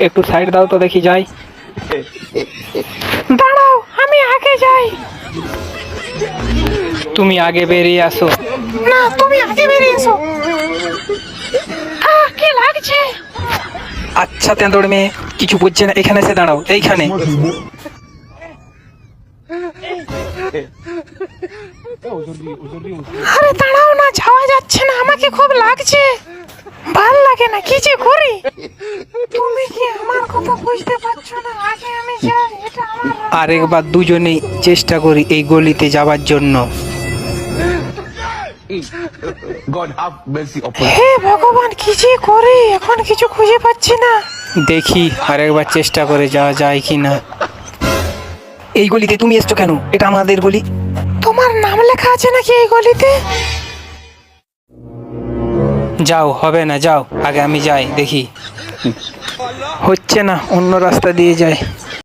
একটু সাইড দাও তো দেখি যাই। দাঁড়াও, আমি আগে যাই। তুমি আগে বেরিয়ে আসো। না, তুমি আগে বেরিয়ে এসো। কি লাগছে? আচ্ছা তেঁদুড় মেয়ে, কিছু বুঝছে না, এখানে এসে দাঁড়াও, এইখানে। আরে দাঁড়াও না, যাওয়া যাচ্ছে না, আমাকে খুব লাগছে, ভাল লাগে না, কি যে করি। তুমি কি আমার কথা বুঝতে পারছো না? আগে আমি যাই, এটা আমার। আরেকবার দুজনেই চেষ্টা করি এই গলিতে যাবার জন্য। হে ভগবান, কি যে করি, এখন কিছু খুঁজে পাচ্ছি না। দেখি আরেকবার চেষ্টা করে যাওয়া যায় কিনা। এই গলিতে তুমি এসছো কেন? এটা আমাদের গলি। তোমার নাম লেখা আছে নাকি এই গলিতে? যাও, হবে না, যাও, আগে আমি যাই, দেখি। হচ্ছে না, অন্য রাস্তা দিয়ে যাই।